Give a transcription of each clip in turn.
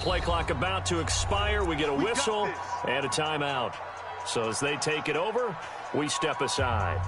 Play clock about to expire. We get a whistle and a timeout. So as they take it over, we step aside.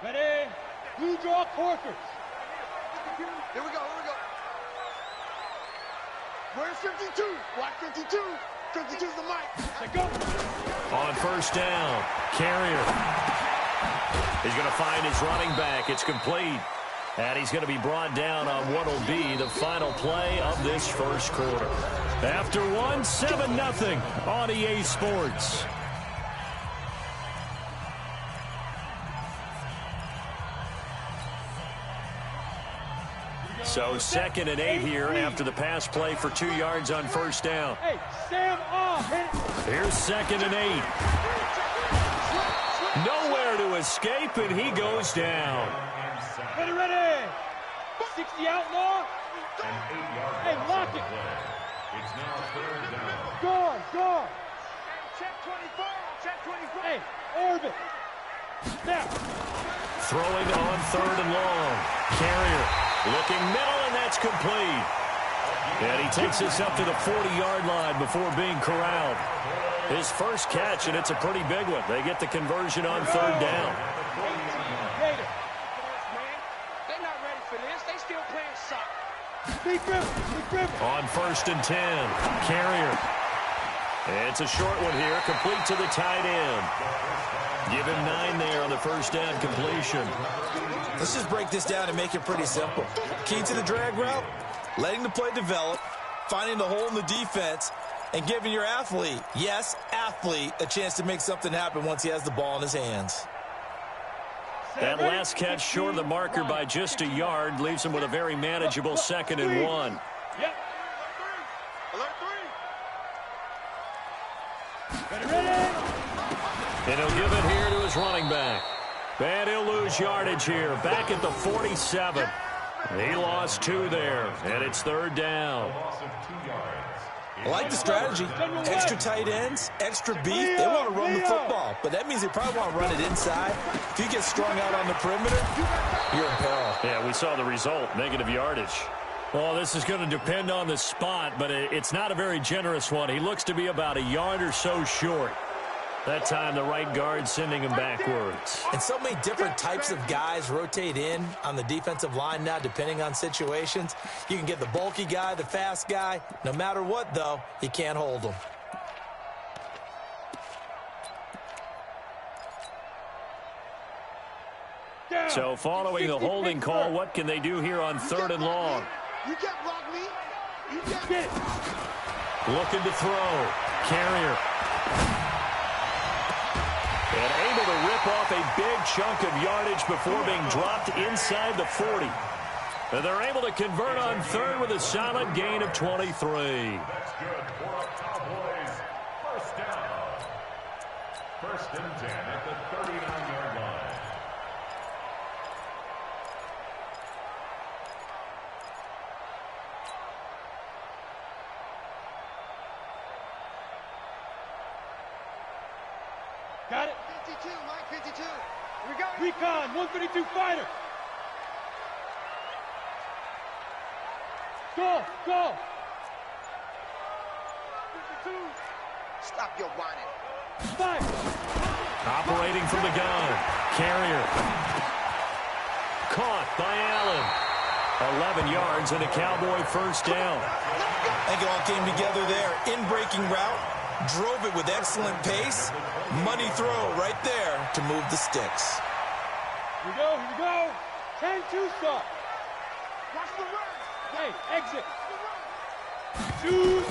Ready? Blue draw corkers. Here we go. Where's 52? Watch 52. 52's the mic. Let go. On first down, Carrier. He's going to find his running back. It's complete. And he's going to be brought down on what will be the final play of this first quarter. After one, 7-0 on EA Sports. So 2nd and 8 here after the pass play for 2 yards on first down. Hey, Sam off. Here's 2nd and 8. Nowhere to escape, and he goes down. Ready. 60 outlaw. Hey, lock it. It's now 3rd down. Guard. Check 24. Hey, orbit. Snap. Throwing on 3rd and long. Carrier looking middle, and that's complete. And he takes us up to the 40-yard line before being corralled. His first catch, and it's a pretty big one. They get the conversion on 3rd down. They're not ready for this. They still playing soccer. Big river. On 1st and 10, Carrier. It's a short one here, complete to the tight end. Give him 9 there on the first down completion. Let's just break this down and make it pretty simple. Key to the drag route, letting the play develop, finding the hole in the defense, and giving your athlete, yes, athlete, a chance to make something happen once he has the ball in his hands. That last catch short of the marker by just a yard leaves him with a very manageable 2nd and 1. Yep. Alert 3. Ready. And he'll give it here to his running back. And he'll lose yardage here. Back at the 47. He lost 2 there, and it's 3rd down. I like the strategy. Extra tight ends, extra beat. They want to run the football, but that means they probably want to run it inside. If you get strung out on the perimeter, you're in peril. Yeah, we saw the result, negative yardage. Well, this is going to depend on the spot, but it's not a very generous one. He looks to be about a yard or so short. That time, the right guard sending him backwards. And so many different types of guys rotate in on the defensive line now, depending on situations. You can get the bulky guy, the fast guy. No matter what, though, you can't hold them. So following the holding call, what can they do here on 3rd and long? You can't block me. You can't Get it. Looking to throw. Carrier. And able to rip off a big chunk of yardage before being dropped inside the 40. And they're able to convert on 3rd with a solid gain of 23. That's good for our Cowboys. First down. 1st and 10 at the 39-yard line. Got it. 52, Mike 52. We got it. Recon, 132 fighter. Go. Stop your whining. Fire. Operating from the gun. Carrier. Caught by Allen. 11 yards and a Cowboy first down. I think it all came together there. In-breaking route. Drove it with excellent pace. Money throw right there to move the sticks. Here we go, here we go. 10-2 stop. Watch the run. Hey, exit. Shoot.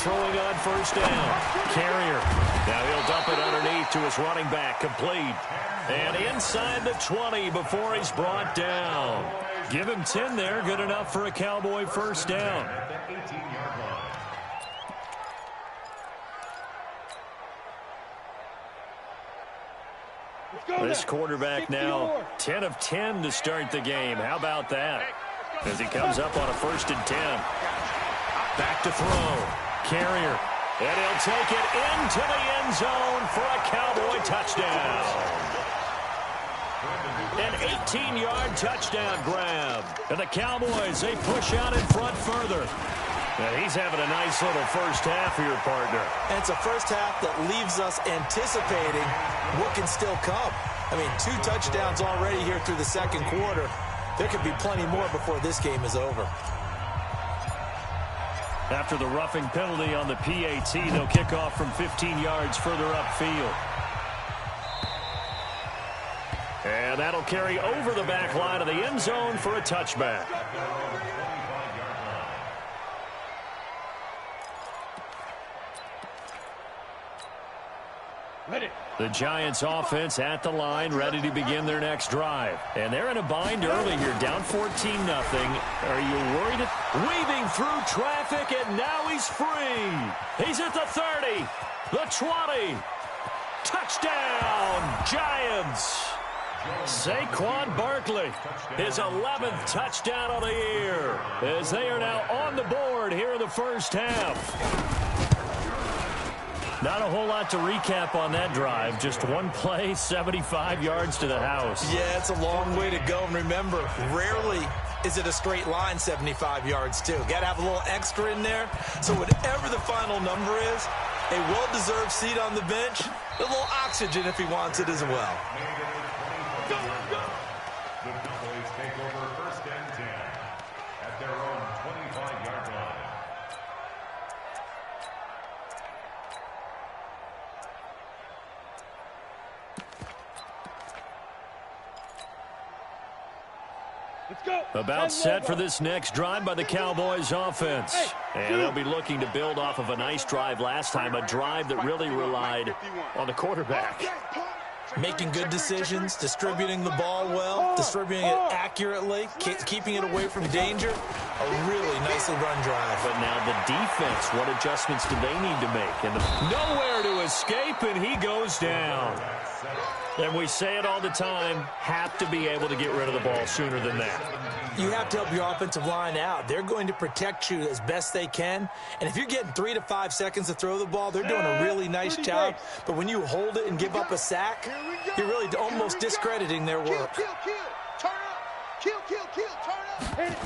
Throwing on first down. Carrier. Now he'll dump it underneath to his running back. Complete. And inside the 20 before he's brought down. Give him 10 there. Good enough for a Cowboy first down. This quarterback now 10 of 10 to start the game. How about that? As he comes up on a 1st and 10. Back to throw. Carrier. And he'll take it into the end zone for a Cowboy touchdown. An 18-yard touchdown grab. And the Cowboys, they push out in front further. And he's having a nice little first half for your partner. And it's a first half that leaves us anticipating what can still come. I mean, 2 touchdowns already here through the second quarter. There could be plenty more before this game is over. After the roughing penalty on the PAT, they'll kick off from 15 yards further upfield. And that'll carry over the back line of the end zone for a touchback. The Giants offense at the line, ready to begin their next drive. And they're in a bind early here, down 14-0. Are you worried? Weaving through traffic, and now he's free. He's at the 30, the 20. Touchdown, Giants. Saquon Barkley, his 11th touchdown of the year, as they are now on the board here in the first half. Not a whole lot to recap on that drive. Just one play, 75 yards to the house. Yeah, it's a long way to go. And remember, rarely is it a straight line 75 yards, too. Got to have a little extra in there. So whatever the final number is, a well-deserved seat on the bench, a little oxygen if he wants it as well. The Cowboys take over 1st and 10 at their own 25-yard line. Let's go. About set for this next drive by the Cowboys offense. And they'll be looking to build off of a nice drive last time, a drive that really relied on the quarterback. Making good decisions, distributing the ball well, distributing it accurately, keeping it away from danger. A really nicely run drive. But now the defense, what adjustments do they need to make? And nowhere to escape, and he goes down. And we say it all the time, have to be able to get rid of the ball sooner than that. You have to help your offensive line out. They're going to protect you as best they can. And if you're getting 3 to 5 seconds to throw the ball, they're doing a really nice job. But when you hold it and give up a sack, you're really almost discrediting their work. Kill, turn up. Kill, turn up.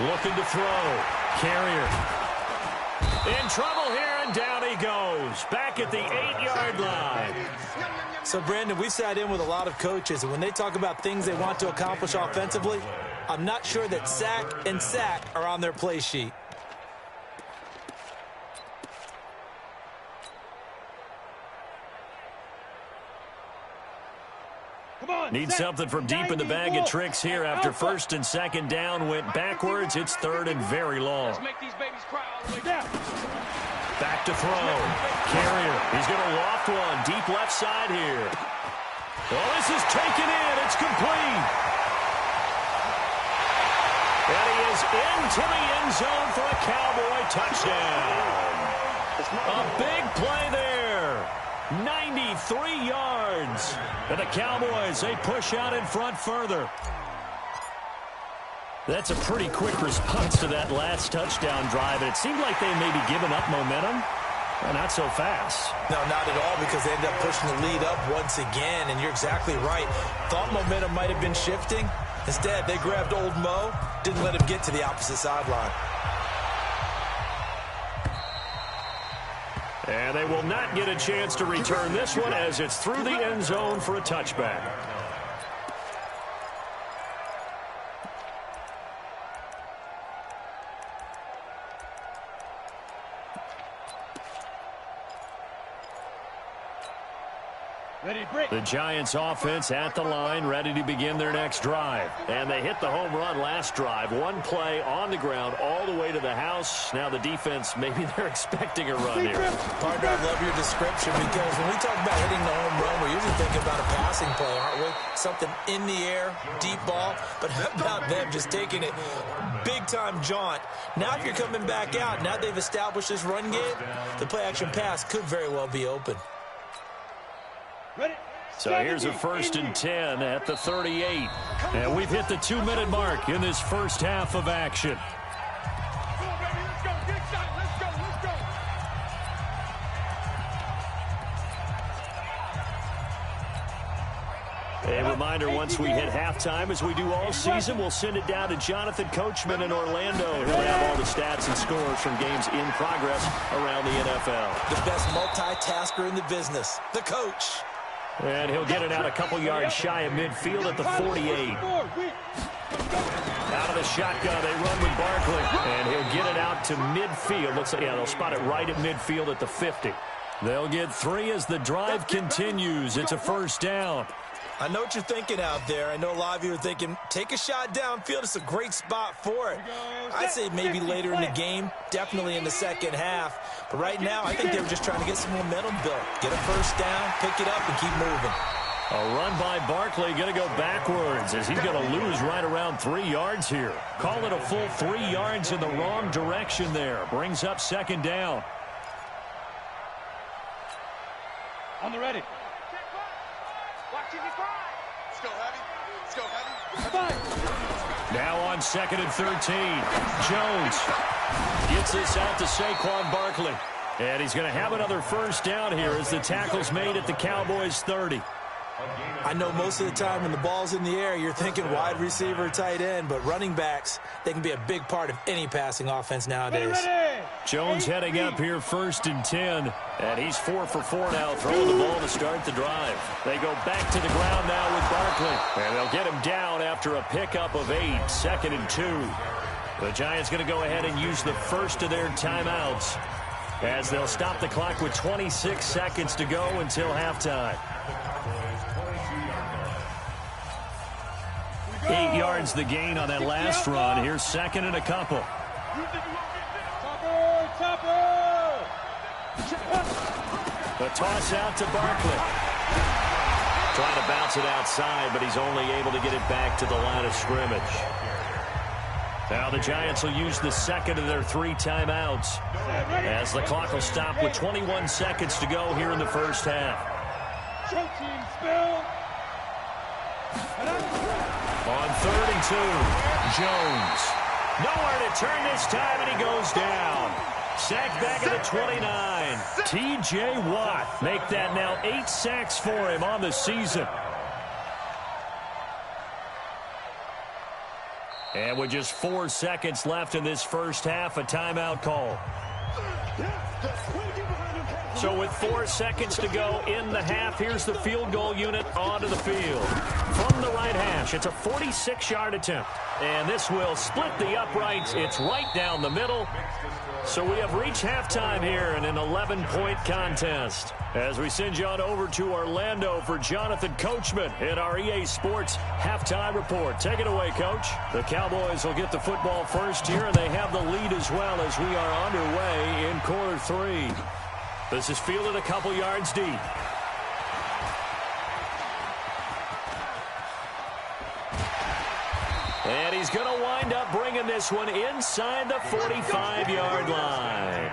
Looking to throw. Carrier. In trouble here, and down he goes. Back at the 8-yard line. So, Brandon, we've sat in with a lot of coaches, and when they talk about things they want to accomplish offensively, I'm not sure that sack and sack are on their play sheet. Come on. Need something from deep in the bag of tricks here after 1st and 2nd down went backwards. It's 3rd and very long. Let's make these babies cry all the way down. Back to throw. Carrier. He's going to loft one. Deep left side here. Well, this is taken in. It's complete. And he is into the end zone for a Cowboy touchdown. A big play there. 93 yards. And the Cowboys, they push out in front further. That's a pretty quick response to that last touchdown drive. And it seemed like they may be giving up momentum. Well, not so fast. No, not at all, because they ended up pushing the lead up once again. And you're exactly right. Thought momentum might have been shifting. Instead, they grabbed old Mo, didn't let him get to the opposite sideline. And they will not get a chance to return this one as it's through the end zone for a touchback. The Giants offense at the line, ready to begin their next drive. And they hit the home run last drive. One play on the ground all the way to the house. Now the defense, maybe they're expecting a run here. Partner, I love your description because when we talk about hitting the home run, we're usually thinking about a passing play, aren't we? Something in the air, deep ball. But how about them just taking it big-time jaunt? Now if you're coming back out, now they've established this run game, the play-action pass could very well be open. So here's a 1st and 10 at the 38. And we've hit the 2-minute mark in this first half of action. A reminder, once we hit halftime, as we do all season, we'll send it down to Jonathan Coachman in Orlando. He'll have all the stats and scores from games in progress around the NFL. The best multitasker in the business, the coach. And he'll get it out a couple yards shy of midfield at the 48. Out of the shotgun, they run with Barkley. And he'll get it out to midfield. Looks like, yeah, they'll spot it right at midfield at the 50. They'll get 3 as the drive continues. It's a 1st down. I know what you're thinking out there. I know a lot of you are thinking, take a shot downfield. It's a great spot for it. I'd say maybe later in the game, definitely in the second half. But right now, I think they were just trying to get some momentum built. Get a 1st down, pick it up, and keep moving. A run by Barkley, going to go backwards as he's going to lose right around 3 yards here. Call it a full 3 yards in the wrong direction there. Brings up 2nd down. On the ready. Now on 2nd and 13. Jones gets this out to Saquon Barkley. And he's going to have another 1st down here as the tackle's made at the Cowboys' 30. I know most of the time when the ball's in the air, you're thinking wide receiver, tight end, but running backs, they can be a big part of any passing offense nowadays. Jones heading up here 1st and 10, and he's 4 for 4 now, throwing the ball to start the drive. They go back to the ground now with Barkley, and they'll get him down after a pickup of 8, 2nd and 2. The Giants going to go ahead and use the first of their timeouts as they'll stop the clock with 26 seconds to go until halftime. 8 yards the gain on that last run. Here's 2nd and a couple. The toss out to Barkley. Trying to bounce it outside, but he's only able to get it back to the line of scrimmage. Now the Giants will use the 2nd of their 3 timeouts as the clock will stop with 21 seconds to go here in the first half. On 3rd and 2, Jones. Nowhere to turn this time, and he goes down. Sacked back at the 29. T.J. Watt make that now 8 sacks for him on the season. And with just 4 seconds left in this first half, a timeout call. So with 4 seconds to go in the half, here's the field goal unit onto the field. From the right hash, it's a 46-yard attempt. And this will split the uprights. It's right down the middle. So we have reached halftime here in an 11-point contest. As we send you on over to Orlando for Jonathan Coachman in our EA Sports Halftime Report. Take it away, Coach. The Cowboys will get the football first here, and they have the lead as well as we are underway in quarter 3. This is fielded a couple yards deep. And he's going to wind up bringing this one inside the 45-yard line.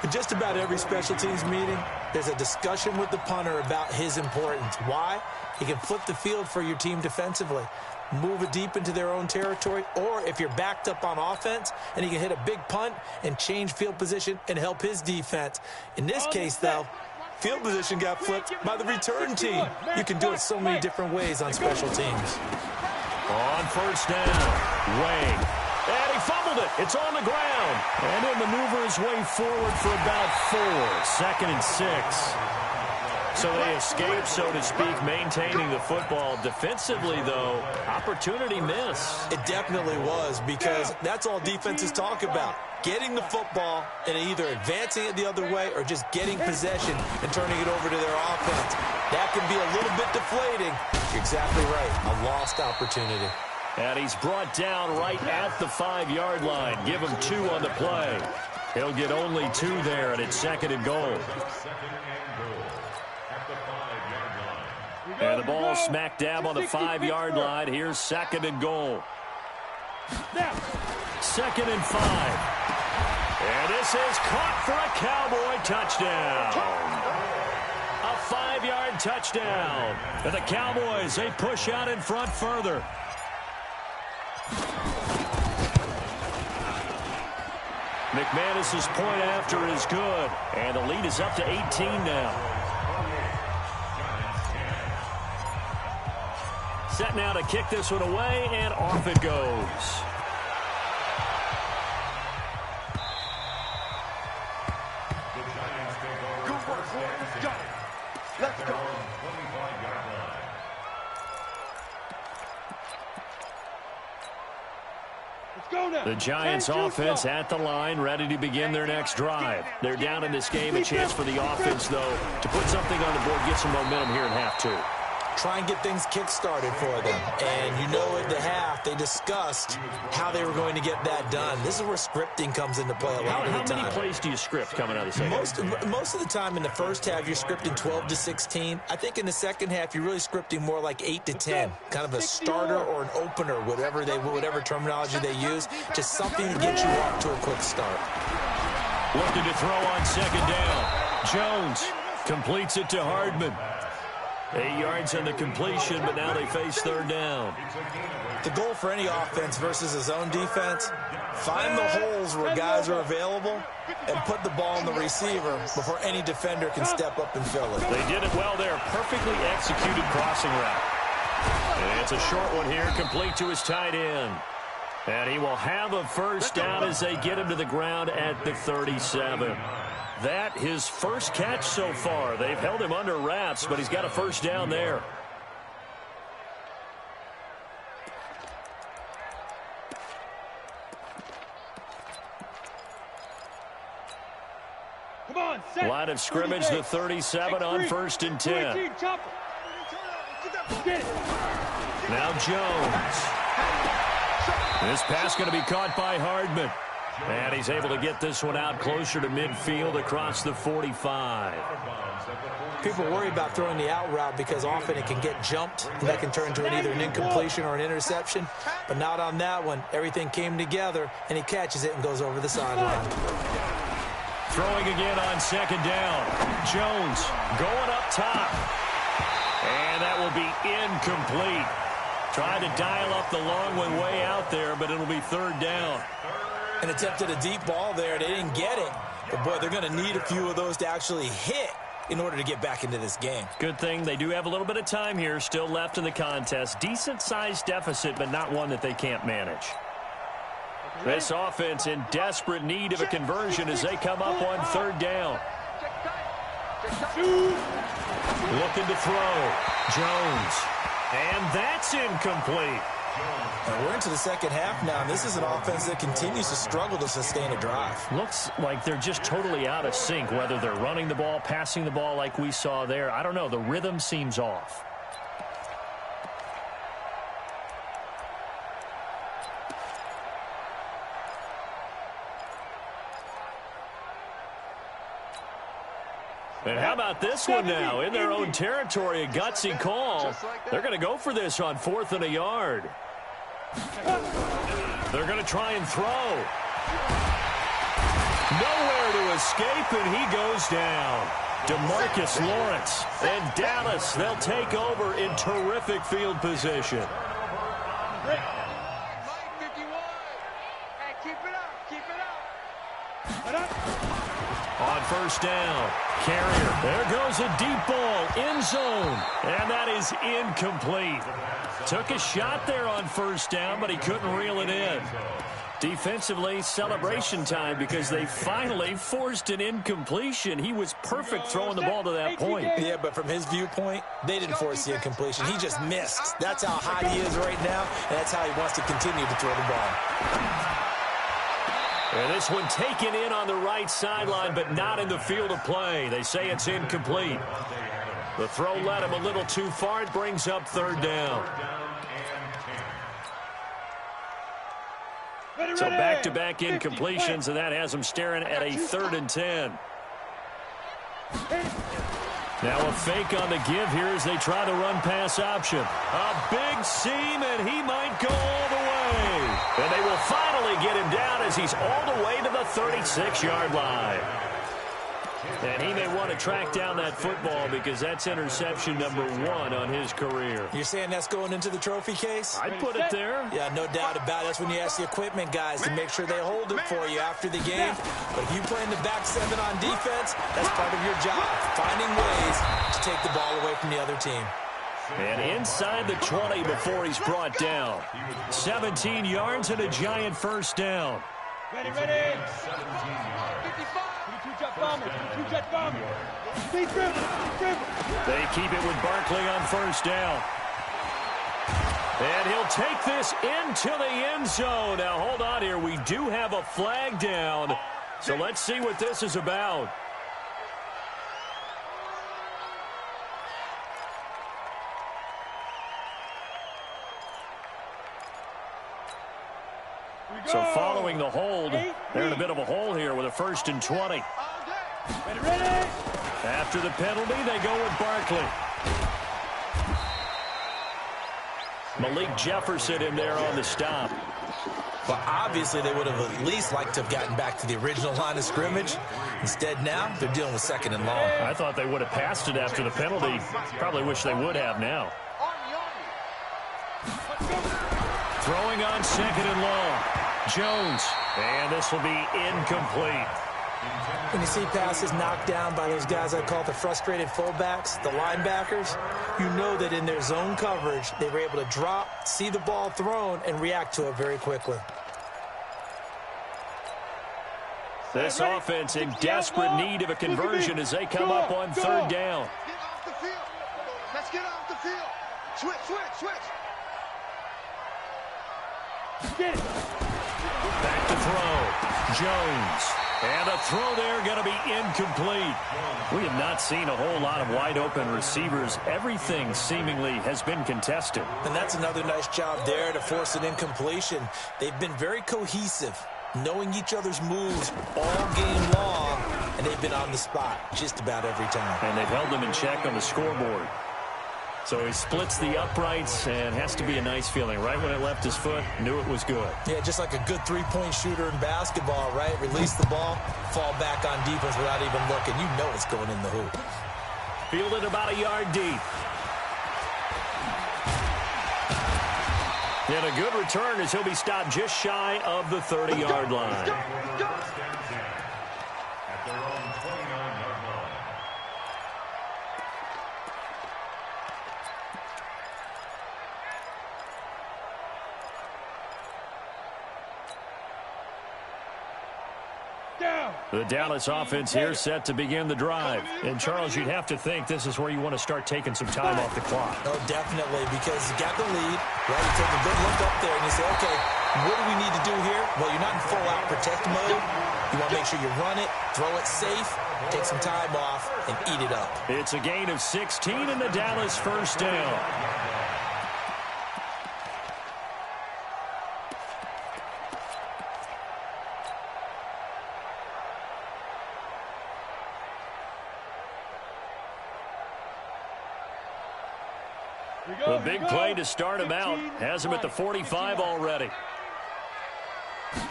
In just about every special teams meeting, there's a discussion with the punter about his importance. Why? He can flip the field for your team defensively, move it deep into their own territory, or if you're backed up on offense, and he can hit a big punt and change field position and help his defense. In this case, though, field position got flipped by the return team. You can do it so many different ways on special teams. On 1st down, Wayne. And he fumbled it. It's on the ground. And he'll maneuver his way forward for about 4. 2nd and 6. So they escape, so to speak, maintaining the football. Defensively, though, opportunity miss. It definitely was, because that's all defenses talk about. Getting the football and either advancing it the other way or just getting possession and turning it over to their offense. That can be a little bit deflating. You're exactly right. A lost opportunity. And he's brought down right at the 5-yard line. Give him 2 on the play. He'll get only 2 there, and it's 2nd and goal. And the ball smack dab on the 5-yard line. Here's 2nd and goal. 2nd and 5. And this is caught for a Cowboy touchdown. A 5-yard touchdown. And the Cowboys, they push out in front further. McManus's point after is good. And the lead is up to 18 now. Set now to kick this one away, and off it goes. Good work, boys. Go. Let's go. Let's go now. The Giants offense at the line, ready to begin their next drive. They're down in this game. A chance for the offense, though, to put something on the board, get some momentum here in half 2. Try and get things kick-started for them. And you know at the half, they discussed how they were going to get that done. This is where scripting comes into play a lot of the time. How many plays do you script coming out of the second half? Most of the time in the first half, you're scripting 12 to 16. I think in the second half, you're really scripting more like 8 to 10. Kind of a starter or an opener, whatever terminology they use. Just something to get you off to a quick start. Looking to throw on 2nd down. Jones completes it to Hardman. 8 yards on the completion, but now they face 3rd down. The goal for any offense versus a zone defense, find the holes where guys are available and put the ball on the receiver before any defender can step up and fill it. They did it well there. Perfectly executed crossing route. And it's a short one here, complete to his tight end. And he will have a 1st down as they get him to the ground at the 37. That his first catch so far. They've held him under wraps, but he's got a 1st down there. Come on, set. Line of scrimmage, the 37 on 1st and 10. Now Jones. This pass going to be caught by Hardman. And he's able to get this one out closer to midfield across the 45. People worry about throwing the out route because often it can get jumped, and that can turn into either an incompletion or an interception. But not on that one. Everything came together, and he catches it and goes over the sideline. Throwing again on 2nd down. Jones going up top. And that will be incomplete. Tried to dial up the long one way out there, but it'll be 3rd down. And attempted a deep ball there. They didn't get it. But, boy, they're going to need a few of those to actually hit in order to get back into this game. Good thing they do have a little bit of time here still left in the contest. Decent-sized deficit, but not one that they can't manage. This offense in desperate need of a conversion as they come up on 3rd down. Looking to throw. Jones. And that's incomplete. And we're into the second half now, and this is an offense that continues to struggle to sustain a drive. Looks like they're just totally out of sync, whether they're running the ball, passing the ball like we saw there. I don't know. The rhythm seems off. And how about this one now? In their own territory, a gutsy call. They're going to go for this on 4th and a yard. They're going to try and throw. Nowhere to escape, and he goes down. DeMarcus Lawrence and Dallas, they'll take over in terrific field position. On 1st down, Carrier. There goes a deep ball, end zone, and that is incomplete. Took a shot there on 1st down, but he couldn't reel it in. Defensively, celebration time because they finally forced an incompletion. He was perfect throwing the ball to that point. Yeah, but from his viewpoint, they didn't force the incompletion. He just missed. That's how high he is right now, and that's how he wants to continue to throw the ball. And this one taken in on the right sideline, but not in the field of play. They say it's incomplete. The throw led him a little too far. It brings up third down. So back-to-back incompletions, and that has him staring at a 3rd and 10. Now a fake on the give here as they try the run-pass option. A big seam, and he might go all the way. And they will finally get him down as he's all the way to the 36-yard line. And he may want to track down that football because that's interception number 1 on his career. You're saying that's going into the trophy case? I'd put it there. Yeah, no doubt about it. That's when you ask the equipment guys to make sure they hold it for you after the game. But if you play in the back 7 on defense, that's part of your job, finding ways to take the ball away from the other team. And inside the 20 before he's brought down. 17 yards and a giant first down. Ready. 55. Two-jet bomber. They keep it with Barkley on first down. And he'll take this into the end zone. Now, hold on here. We do have a flag down. So let's see what this is about. So following the hold, they're in a bit of a hole here with a 1st and 20. Ready. After the penalty, they go with Barkley. Malik Jefferson in there on the stop. But obviously they would have at least liked to have gotten back to the original line of scrimmage. Instead now, they're dealing with 2nd and long. I thought they would have passed it after the penalty. Probably wish they would have now. Throwing on 2nd and long. Jones. And this will be incomplete. When you see passes knocked down by those guys I call the frustrated fullbacks, the linebackers, you know that in their zone coverage, they were able to drop, see the ball thrown, and react to it very quickly. This offense in desperate need of a conversion as they come up on 3rd down. Get off the field. Let's get off the field. Switch. Get it. Back to throw. Jones. And a throw there going to be incomplete. We have not seen a whole lot of wide-open receivers. Everything seemingly has been contested. And that's another nice job there to force an incompletion. They've been very cohesive, knowing each other's moves all game long, and they've been on the spot just about every time. And they've held them in check on the scoreboard. So he splits the uprights, and has to be a nice feeling. Right when it left his foot, knew it was good. Yeah, just like a good three-point shooter in basketball, right? Release the ball, fall back on defense without even looking. You know it's going in the hoop. Fielded about a yard deep. And a good return as he'll be stopped just shy of the 30-yard line. At their own 29-yard line. The Dallas offense here set to begin the drive. And, Charles, you'd have to think this is where you want to start taking some time off the clock. Oh, definitely, because you got the lead, right? You take a good look up there and you say, okay, what do we need to do here? Well, you're not in full-out protect mode. You want to make sure you run it, throw it safe, take some time off, and eat it up. It's a gain of 16 and the Dallas first down. The big play to start him out. Has him at the 45 already.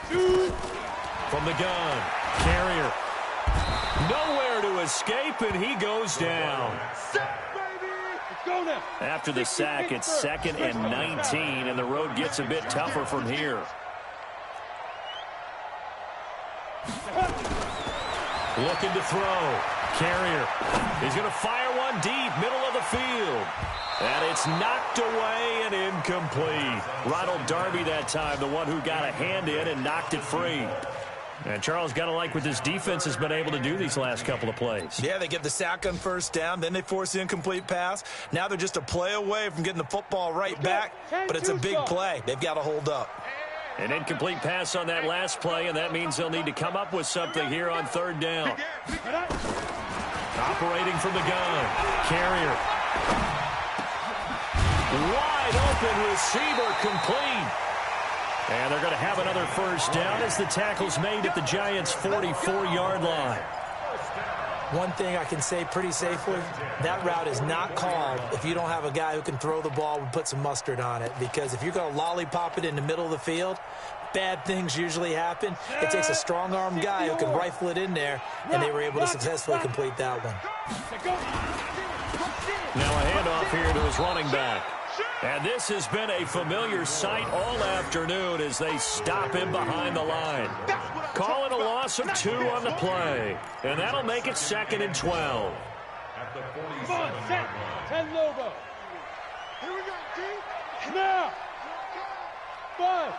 From the gun. Carrier. Nowhere to escape, and he goes down. After the sack, it's 2nd and 19, and the road gets a bit tougher from here. Looking to throw. Carrier. He's going to fire one deep, middle of the field. And it's knocked away and incomplete. Ronald Darby that time, the one who got a hand in and knocked it free. And Charles, got to like what this defense has been able to do these last couple of plays. Yeah, they get the sack on first down, then they force the incomplete pass. Now they're just a play away from getting the football right back, but it's a big play. They've got to hold up. An incomplete pass on that last play, and that means they'll need to come up with something here on third down. Operating from the gun. Carrier. Wide open receiver, complete. And they're going to have another first down as the tackle's made at the Giants' 44-yard line. One thing I can say pretty safely, that route is not called if you don't have a guy who can throw the ball and put some mustard on it. Because if you're going to lollipop it in the middle of the field, bad things usually happen. It takes a strong-arm guy who can rifle it in there, and they were able to successfully complete that one. Now a handoff here to his running back. And this has been a familiar sight all afternoon as they stop him behind the line. Calling a loss of 2 on the play. And that'll make it 2nd and 12. Come on, set. 10 Lobo. Here we go, G. Now. 5.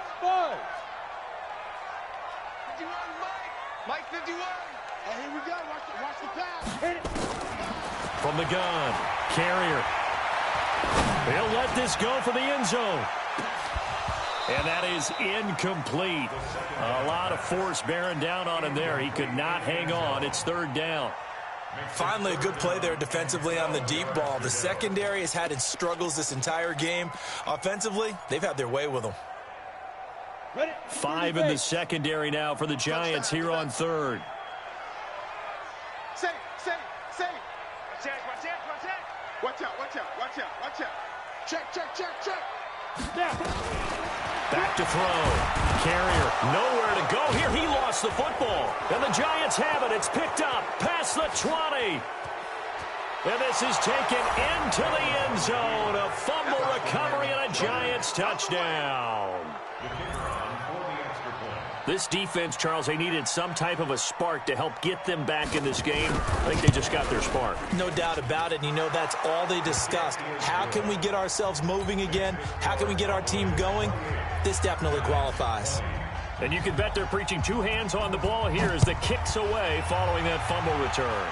51, Mike 51. And here we go. Watch the pass. Hit it. From the gun. Carrier. He'll let this go for the end zone. And that is incomplete. A lot of force bearing down on him there. He could not hang on. It's third down. Finally, a good play there defensively on the deep ball. The secondary has had its struggles this entire game. Offensively, they've had their way with them. 5 in the secondary now for the Giants here on third. Say. Watch out. Check. Back to throw. Carrier, nowhere to go here. He lost the football. And the Giants have it. It's picked up past the 20. And this is taken into the end zone. A fumble recovery and a Giants touchdown. This defense, Charles, they needed some type of a spark to help get them back in this game. I think they just got their spark. No doubt about it. And you know, that's all they discussed. How can we get ourselves moving again? How can we get our team going? This definitely qualifies. And you can bet they're preaching 2 hands on the ball here as the kick's away following that fumble return.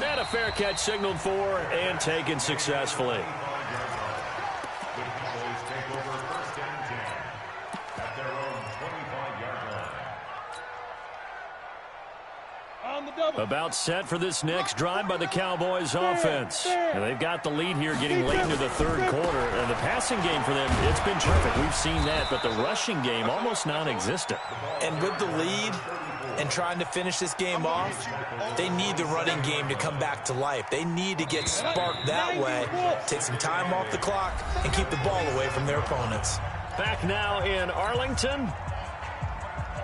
And a fair catch signaled for and taken successfully. About set for this next drive by the Cowboys offense. And they've got the lead here getting late into the third quarter. And the passing game for them, it's been terrific. We've seen that. But the rushing game, almost non-existent. And with the lead and trying to finish this game off, they need the running game to come back to life. They need to get sparked that way, take some time off the clock, and keep the ball away from their opponents. Back now in Arlington.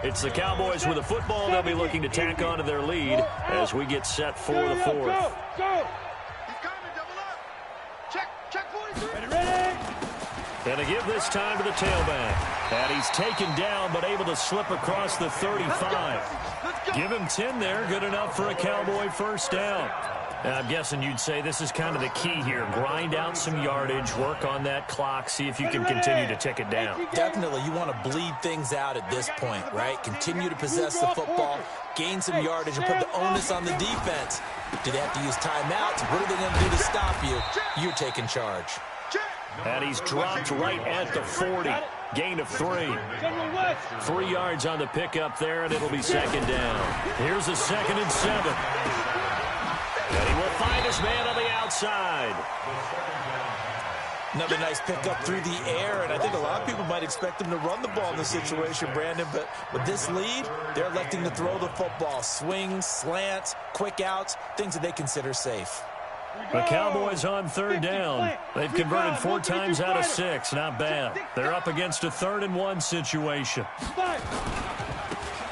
It's the Cowboys with a football. They'll be looking to tack onto their lead as we get set for the fourth. Go. He's coming, double up. Check 43. Ready. And to give this time to the tailback. And he's taken down but able to slip across the 35. Give him 10 there. Good enough for a Cowboy first down. And I'm guessing you'd say this is kind of the key here. Grind out some yardage, work on that clock, see if you can continue to tick it down. Definitely, you want to bleed things out at this point, right? Continue to possess the football, gain some yardage, and put the onus on the defense. Do they have to use timeouts? What are they going to do to stop you? You're taking charge. And he's dropped right at the 40. Gain of 3. 3 yards on the pickup there, and it'll be second down. Here's a 2nd and 7. And he will find his man on the outside. Another nice pickup through the air, and I think a lot of people might expect him to run the ball in this situation, Brandon, but with this lead, they're electing to throw the football. Swings, slants, quick outs, things that they consider safe. The Cowboys on third down. They've converted 4 times out of 6. Not bad. They're up against a 3rd and 1 situation.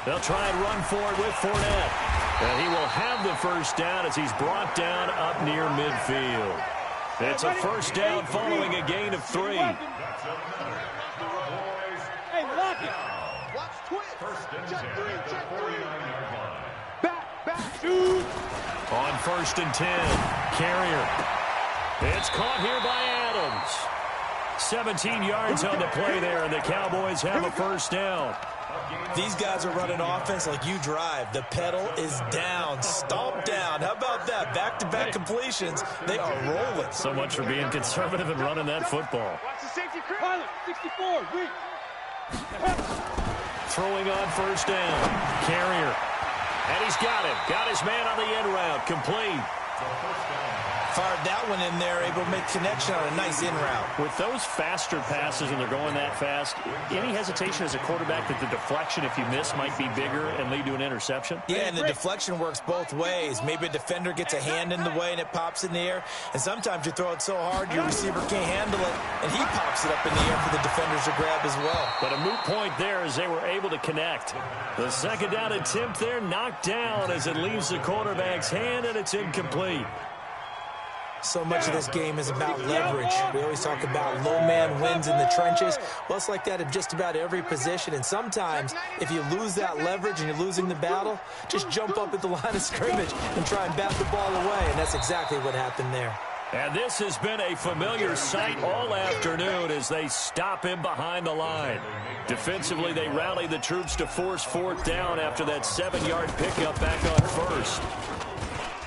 They'll try and run for it with Fournette. And he will have the first down as he's brought down up near midfield. It's a first down following a gain of 3. Hey, lock it. Watch twist. Check 3. Shoot. On 1st and 10, Carrier. It's caught here by Adams. 17 yards on the play there, and the Cowboys have a first down. These guys are running offense like you drive. The pedal is down, stomp down. How about that? Back-to-back completions. They are rolling. So much for being conservative and running that football. Watch the safety crew. Pilot, 64, reach. Throwing on 1st down, Carrier. And he's got it. Got his man on the end route. Complete. Fired that one in there, able to make connection on a nice in route. With those faster passes and they're going that fast, any hesitation as a quarterback that the deflection, if you miss, might be bigger and lead to an interception? Yeah, and the deflection works both ways. Maybe a defender gets a hand in the way and it pops in the air. And sometimes you throw it so hard your receiver can't handle it, and he pops it up in the air for the defenders to grab as well. But a moot point there as they were able to connect. The 2nd down attempt there knocked down as it leaves the quarterback's hand, and it's incomplete. So much of this game is about leverage. We always talk about low man wins in the trenches. Well, it's like that in just about every position. And sometimes, if you lose that leverage and you're losing the battle, just jump up at the line of scrimmage and try and bat the ball away. And that's exactly what happened there. And this has been a familiar sight all afternoon as they stop him behind the line. Defensively, they rally the troops to force 4th down after that 7-yard pickup back on 1st.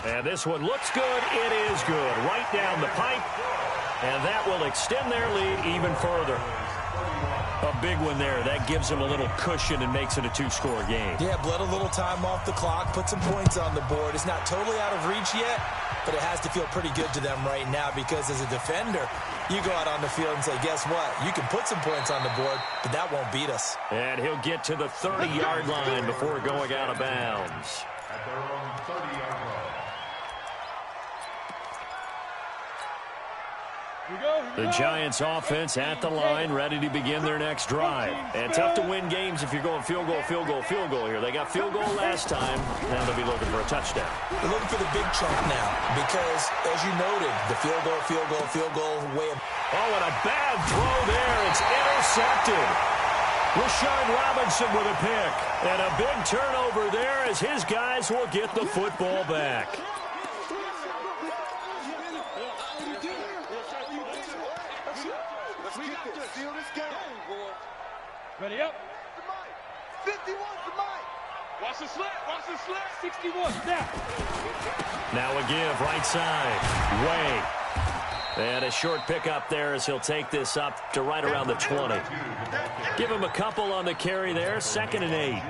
And this one looks good. It is good. Right down the pipe. And that will extend their lead even further. A big one there. That gives them a little cushion and makes it a 2-score game. Yeah, bled a little time off the clock, put some points on the board. It's not totally out of reach yet, but it has to feel pretty good to them right now because as a defender, you go out on the field and say, guess what? You can put some points on the board, but that won't beat us. And he'll get to the 30-yard line before going out of bounds. At their own 30-yard line. The Giants offense at the line, ready to begin their next drive. And tough to win games if you're going field goal, field goal, field goal here. They got field goal last time. Now they'll be looking for a touchdown. They're looking for the big chunk now because, as you noted, the field goal way. Oh, and a bad throw there. It's intercepted. Rashard Robinson with a pick. And a big turnover there as his guys will get the football back. Ready up. 51's the mic. Watch the slant. Watch the slant. 61. Snap. Now a give right side. Way. And a short pickup there as he'll take this up to right around the 20. Give him a couple on the carry there. 2nd and 8.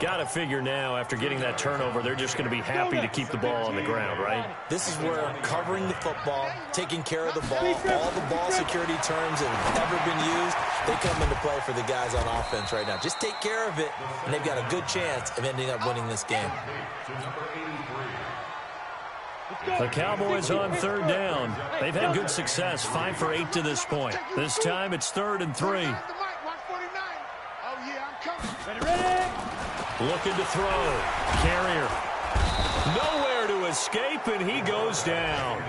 Got to figure now, after getting that turnover, they're just going to be happy to keep the ball on the ground, right? This is where covering the football, taking care of the ball, all the ball security terms that have ever been used, they come into play for the guys on offense right now. Just take care of it, and they've got a good chance of ending up winning this game. The Cowboys on 3rd down. They've had good success, 5 for 8 to this point. This time it's 3rd and 3. Ready. Looking to throw. Carrier. Nowhere to escape, and he goes down.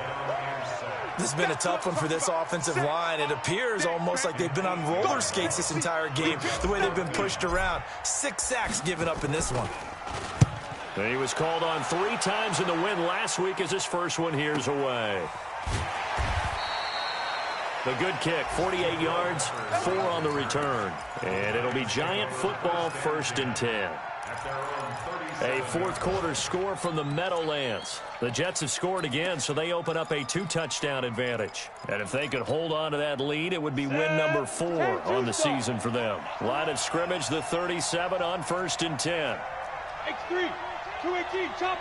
This has been a tough one for this offensive line. It appears almost like they've been on roller skates this entire game, the way they've been pushed around. 6 sacks given up in this one. He was called on 3 times in the win last week as his first one here's away. The good kick, 48 yards, 4 on the return. And it'll be Giant football, 1st and 10. A 4th quarter score from the Meadowlands. The Jets have scored again, so they open up a 2-touchdown advantage. And if they could hold on to that lead, it would be win number 4 on the season for them. Line of scrimmage, the 37 on 1st and 10. X3, 218, chop.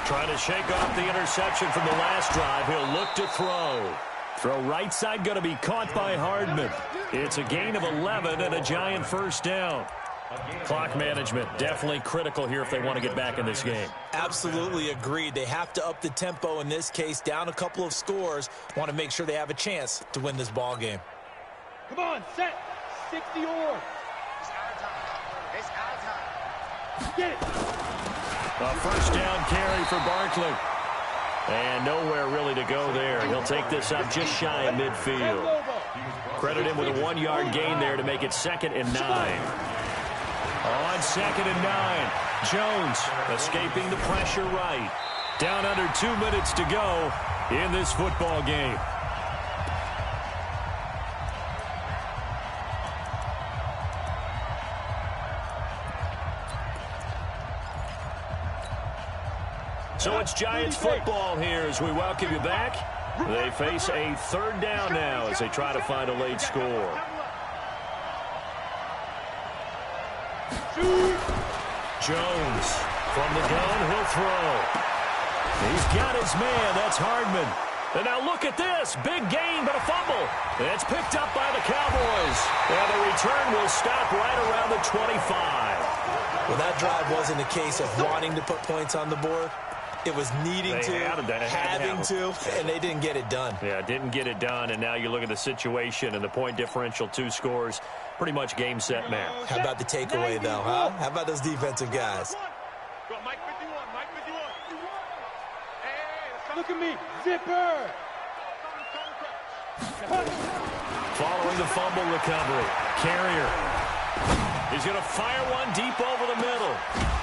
Trying to shake off the interception from the last drive. He'll look to throw. Throw right side going to be caught by Hardman. It's a gain of 11 and a Giant first down. Clock management definitely critical here if they want to get back in this game. Absolutely agreed. They have to up the tempo in this case, down a couple of scores. Want to make sure they have a chance to win this ball game. Come on, set. 60 or. It's our time. It's our time. Get it. A first down carry for Barkley. And nowhere really to go there. He'll take this up just shy of midfield. Credit him with a 1-yard gain there to make it 2nd and 9. On 2nd and 9. Jones escaping the pressure right. Down under 2 minutes to go in this football game. So it's Giants football here as we welcome you back. They face a third down now as they try to find a late score. Jones from the gun, he'll throw. He's got his man, that's Hardman. And now look at this, big gain but a fumble. It's picked up by the Cowboys. And the return will stop right around the 25. Well, that drive wasn't a case of wanting to put points on the board. It was needing to, having to, and they didn't get it done. Yeah, didn't get it done, and now you look at the situation and the point differential, 2 scores, pretty much game, set, match. How about the takeaway, though, huh? How about those defensive guys? Mike 51, Mike 51. Hey, look at me, zipper. Following the fumble recovery, Carrier. He's going to fire one deep over the middle.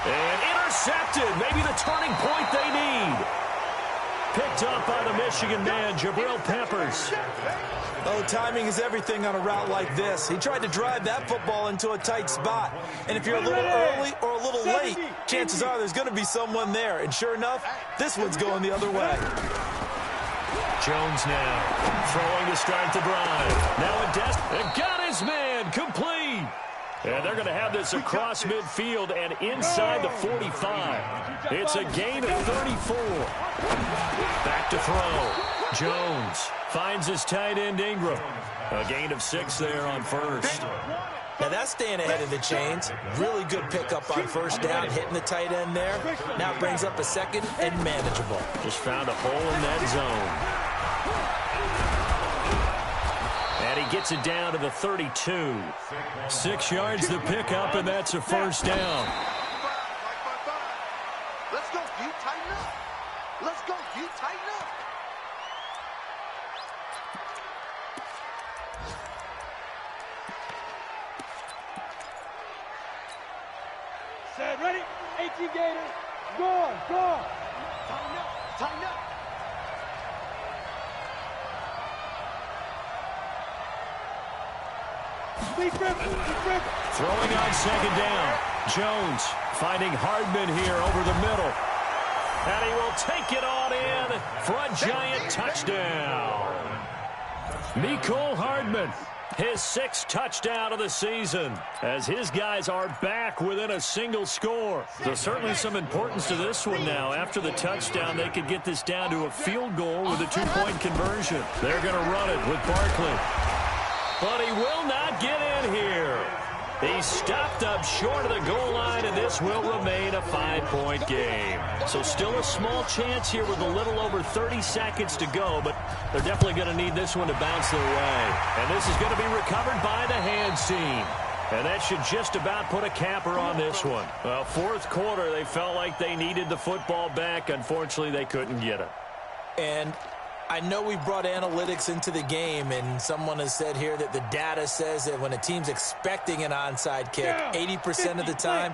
And intercepted. Maybe the turning point they need. Picked up by the Michigan man, Jabril Peppers. Oh, timing is everything on a route like this. He tried to drive that football into a tight spot. And if you're a little early or a little late, chances are there's going to be someone there. And sure enough, this one's going the other way. Jones now throwing to start the drive. Now a desk and got his man complete. And they're going to have this across midfield and inside the 45. It's a gain of 34. Back to throw. Jones finds his tight end Ingram. A gain of 6 there on first. Now that's staying ahead of the chains. Really good pickup on first down, hitting the tight end there. Now brings up a second and manageable. Just found a hole in that zone. And he gets it down to the 32. 6 yards the pickup, and that's a first down. Let's go, you tighten up. Let's go, you tighten up. Set, ready? 18 Gators. Go on, go on. Tighten up, tighten up. Throwing on second down. Jones finding Hardman here over the middle. And he will take it on in for a Giant touchdown. Mecole Hardman, his 6th touchdown of the season, as his guys are back within a single score. So certainly some importance to this one now. After the touchdown, they could get this down to a field goal with a 2-point conversion. They're going to run it with Barkley. But he will not get in here. He's stopped up short of the goal line, and this will remain a 5-point game. So still a small chance here with a little over 30 seconds to go, but they're definitely going to need this one to bounce their way. And this is going to be recovered by the hands team. And that should just about put a capper on this one. Well, 4th quarter, they felt like they needed the football back. Unfortunately, they couldn't get it. And I know we brought analytics into the game, and someone has said here that the data says that when a team's expecting an onside kick, 80% of the time,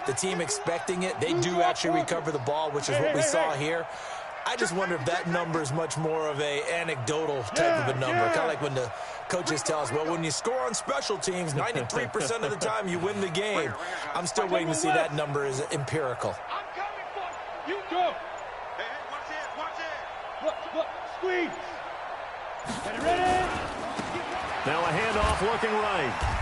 the team expecting it, they do actually recover the ball, which is what we saw here. I just wonder if that number is much more of a anecdotal type of a number. Kind of like when the coaches tell us, well, when you score on special teams, 93% of the time you win the game. I'm still waiting to see that number is empirical. I'm coming for you. You go. Hey, watch it, watch it. Look, squeeze. Ready? Now a handoff looking right.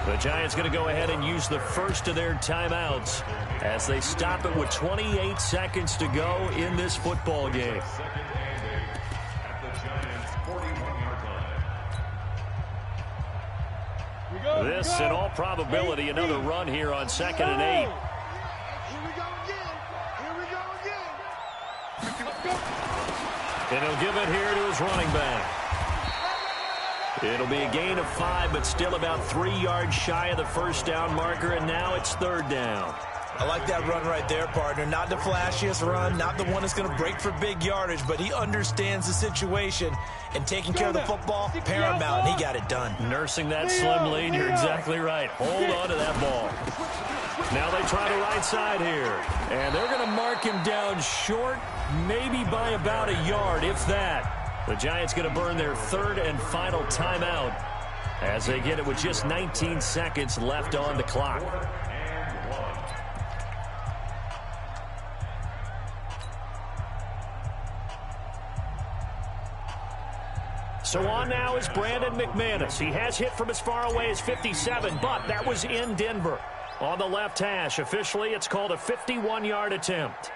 The Giants going to go ahead and use the first of their timeouts as they stop it with 28 seconds to go in this football game. This, in all probability, another run here on 2nd and 8. Here we go again. Here we go again. And he'll give it here to his running back. It'll be a gain of 5, but still about 3 yards shy of the first down marker, and now it's 3rd down. I like that run right there, partner. Not the flashiest run, not the one that's going to break for big yardage, but he understands the situation, and taking care of the football, paramount, and he got it done. Nursing that slim lead, you're exactly right. Hold on to that ball. Now they try the right side here, and they're going to mark him down short, maybe by about a yard, if that. The Giants going to burn their third and final timeout as they get it with just 19 seconds left on the clock. So on now is Brandon McManus. He has hit from as far away as 57, but that was in Denver. On the left hash, officially it's called a 51-yard attempt.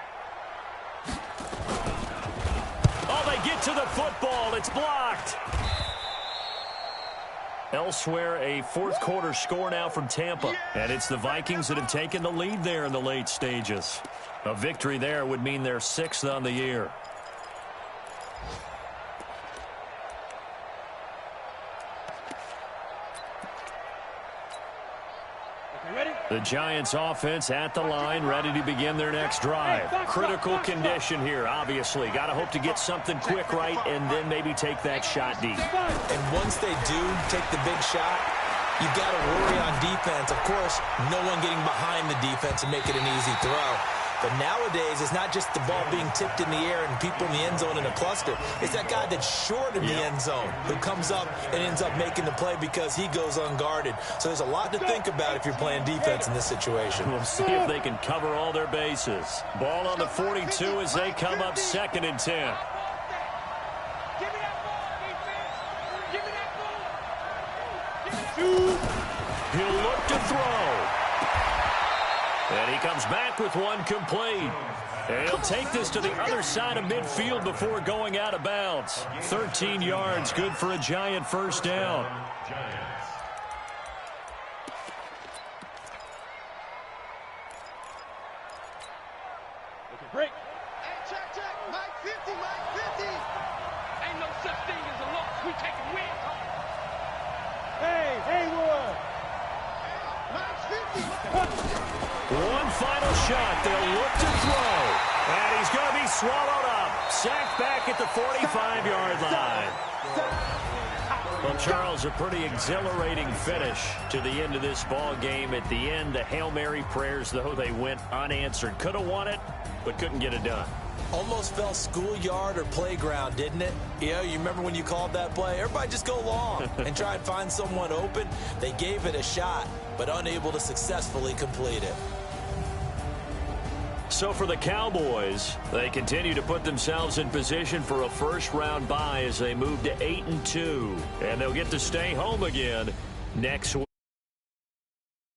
Oh, they get to the football. It's blocked. Elsewhere, a fourth quarter score now from Tampa. And it's the Vikings that have taken the lead there in the late stages. A victory there would mean they're 6th on the year. The Giants offense at the line, ready to begin their next drive. Critical condition here, obviously. Got to hope to get something quick right and then maybe take that shot deep. And once they do take the big shot, you've got to worry on defense. Of course, no one getting behind the defense and make it an easy throw. But nowadays, it's not just the ball being tipped in the air and people in the end zone in a cluster. It's that guy that's short in the end zone who comes up and ends up making the play because he goes unguarded. So there's a lot to think about if you're playing defense in this situation. We'll see if they can cover all their bases. Ball on the 42 as they come up 2nd and 10. He'll look to throw. And he comes back with one complete. And he'll take this to the other side of midfield before going out of bounds. 13 yards, good for a Giant first down. Break. Hey, check. Mike 50, Mike 50. Ain't no such thing as a loss. We take a win. Hey, Haywood. Mike 50. One final shot. They'll look to throw. And he's going to be swallowed up. Sacked back at the 45-yard line. Well, Charles, a pretty exhilarating finish to the end of this ball game. At the end, the Hail Mary prayers, though, they went unanswered. Could have won it, but couldn't get it done. Almost felt schoolyard or playground, didn't it? You remember when you called that play? Everybody just go long and try and find someone open. They gave it a shot, but unable to successfully complete it. So for the Cowboys, they continue to put themselves in position for a first-round bye as they move to 8-2. And they'll get to stay home again next week.